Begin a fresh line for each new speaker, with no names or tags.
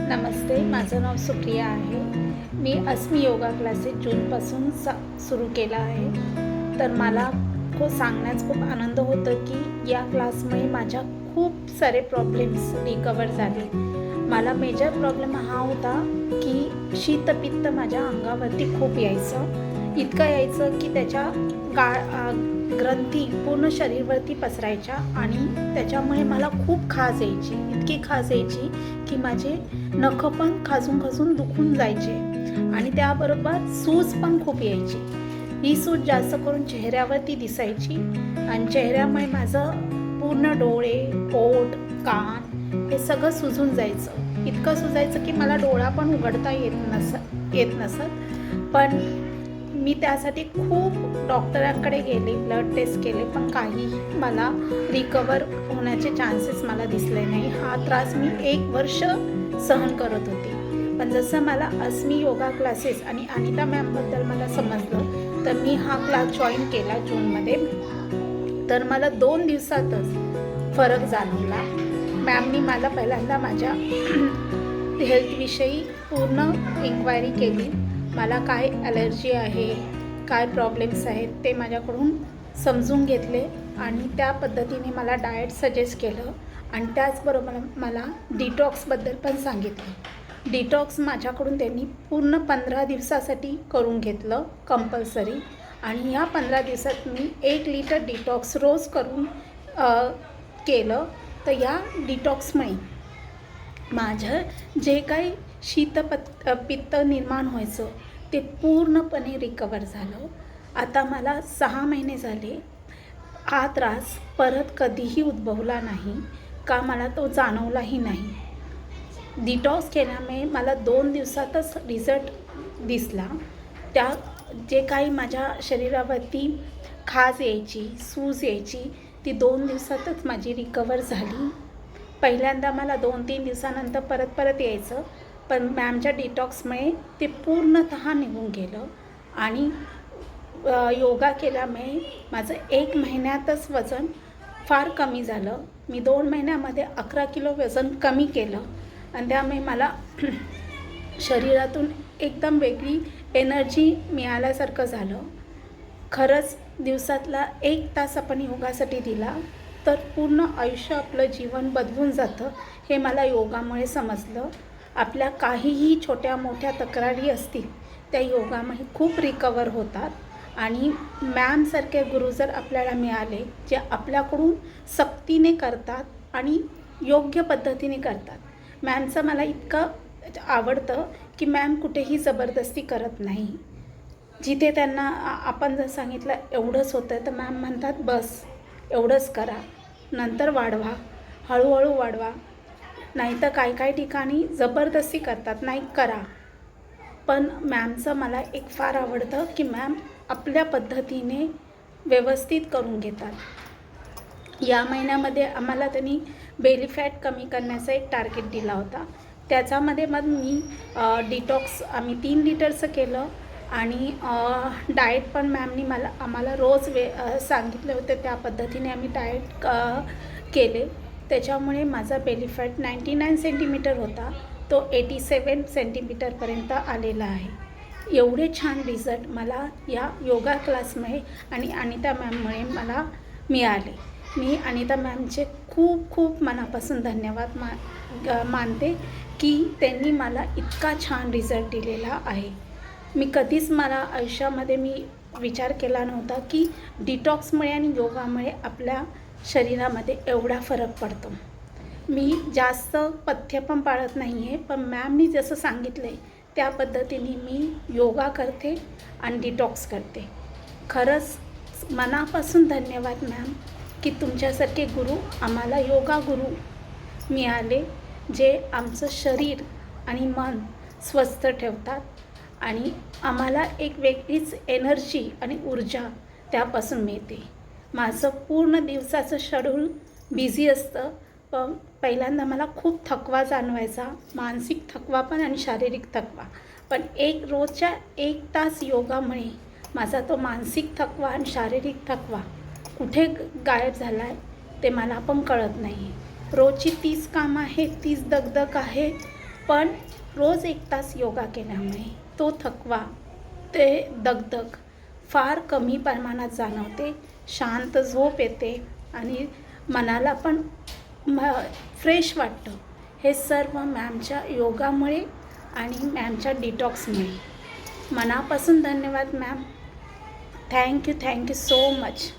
नमस्ते, माझं नाव सुप्रिया आहे. मी अस्मी योगा क्लासेस जूनपासून सुरू केला आहे. तर मला सांगण्यास खूप आनंद होतो की या क्लासमुळे माझ्या खूप सारे प्रॉब्लेम्स रिकवर झाले. मला मेजर प्रॉब्लेम हा होता की शीतपित्त माझ्या अंगावरती खूप यायचं, इतकं यायचं की त्याच्या ग्रंथी पूर्ण शरीरवरती पसरायच्या आणि त्याच्यामुळे मला खूप खाज यायची, इतकी खाज यायची की माझे नखं पण खाजून दुखून जायचे आणि त्याबरोबर सूज पण खूप यायची. ही सूज जास्त करून चेहऱ्यावरती दिसायची आणि चेहऱ्यामुळे माझं पूर्ण डोळे, पोट, कान हे सगळं सुजून जायचं. इतकं सुजायचं की मला डोळा पण उघडता येत नसत. पण मी त्यासाठी खूप डॉक्टरांकडे गेले, ब्लड टेस्ट केले, पण काहीही मला रिकवर होण्याचे चान्सेस मला दिसले नाही. हा त्रास मी 1 वर्ष सहन करत होते. पण जसं मला अस्मी योगा क्लासेस आणि अनिता मॅमबद्दल मला समजलं, तर मी हा क्लास जॉईन केला जूनमध्ये. तर मला 2 दिवसातच फरक जाणवला. मॅमनी मला पहिल्यांदा माझ्या हेल्थविषयी पूर्ण इन्क्वायरी केली. मला काय ॲलर्जी आहे, काय प्रॉब्लेम्स आहेत ते माझ्याकडून समजून घेतले आणि त्या पद्धतीने मला डाएट सजेस्ट केलं आणि त्याचबरोबर मला डिटॉक्सबद्दल पण सांगितलं. डिटॉक्स माझ्याकडून त्यांनी पूर्ण 15 दिवसासाठी करून घेतलं कंपल्सरी आणि ह्या 15 दिवसात मी 1 लिटर डिटॉक्स रोज करून केलं. तर या डिटॉक्समुळे माझं जे काही पित्त निर्माण व्हायचं ते पूर्णपणे रिकवर झालं. आता मला 6 महिने झाले. हा त्रास परत कधीही उद्भवला नाही का मला तो जाणवलाही नाही. डिटॉक्स केल्यामुळे मला 2 दिवसातच रिझल्ट दिसला. जे काही माझ्या शरीरावरती खाज यायची, सूज यायची, ती 2 दिवसातच माझी रिकवर झाली. पहिल्यांदा मला 2-3 दिवसानंतर परत यायचं, पण मॅमच्या डिटॉक्समुळे ते पूर्णतः निघून गेलं आणि योगा केल्यामुळे माझं 1 महिन्यातच वजन फार कमी झालं. मी 2 महिन्यामध्ये 11 किलो वजन कमी केलं आणि त्यामुळे मला शरीरातून एकदम वेगळी एनर्जी मिळाल्यासारखं झालं. खरंच दिवसातला 1 तास आपण योगासाठी दिला तर पूर्ण आयुष्य आपलं जीवन बदलून जातं, हे मला योगामुळे समजलं. आपल्या काहीही छोट्या मोठ्या तक्रारी असतील त्या योगामुळे खूप रिकवर होतात आणि मॅमसारखे गुरु जर आपल्याला मिळाले जे आपल्याकडून सक्तीने करतात आणि योग्य पद्धतीने करतात. मॅमचं मला इतकं आवडतं की मॅम कुठेही जबरदस्ती करत नाही. जिथे त्यांना आपण जर सांगितलं एवढंच होतं तर मॅम म्हणतात बस एवढंच करा, नंतर वाढवा, हळूहळू वाढवा. नाहीतर काही ठिकाणी जबरदस्ती करतात, नाही करा. पण मॅमचं मला एक फार आवडतं की मॅम आपल्या पद्धतीने व्यवस्थित करून घेतात. या महिन्यामध्ये आम्हाला त्यांनी बेली फॅट कमी करण्याचा एक टार्गेट दिला होता. त्याच्यामध्ये मग मी डिटॉक्स आम्ही 3 लिटरचं केलं आणि डाएट पण मॅमनी आम्हाला रोज सांगितलं होतं, त्या पद्धतीने आम्ही डाएट केले. त्याच्यामुळे माझा बेली फॅट 99 सेंटीमीटर होता, तो 87 सेंटीमीटरपर्यंत आलेला आहे. एवढे छान रिझल्ट मला या योगा क्लासमुळे आणि अनिता मॅममुळे मला मिळाले. मी अनिता मॅमचे खूप मनापासून धन्यवाद मानते की त्यांनी मला इतका छान रिझल्ट दिलेला आहे. मी कधीच मला आयुष्यामध्ये विचार केला नव्हता की डिटॉक्समुळे आणि योगामुळे आपल्या शरीरामध्ये एवढा फरक पडतो. मी जास्त पथ्य पण पाळत नाही आहे, पण मॅमनी जसं सांगितलं आहे त्या पद्धतीने मी योगा करते आणि डिटॉक्स करते. खरंच मनापासून धन्यवाद मॅम की तुमच्यासारखे गुरु आम्हाला योगा गुरु मिळाले, जे आमचं शरीर आणि मन स्वस्थ ठेवतात आणि आम्हाला एक वेगळीच एनर्जी आणि ऊर्जा त्यापासून मिळते. माझं पूर्ण दिवसाचं शेड्यूल बिझी असतं, पण पहिल्यांदा मला खूप थकवा जाणवायचा, मानसिक थकवा पण आणि शारीरिक थकवा. पण रोजच्या 1 तास योगामुळे माझा तो मानसिक थकवा आणि शारीरिक थकवा कुठे गायब झाला आहे ते मला पण कळत नाही. रोजची 30 कामं आहेत, 30 दगदग आहे, पण रोज 1 तास योगा केल्यामुळे तो थकवा, ते दगदग फार कमी प्रमाणात जाणवते. शांत झोप येते आणि मनाला पण फ्रेश वाटतं. हे सर्व मॅमच्या योगामुळे आणि मॅमच्या डिटॉक्समुळे. मनापासून धन्यवाद मॅम. Thank you so much.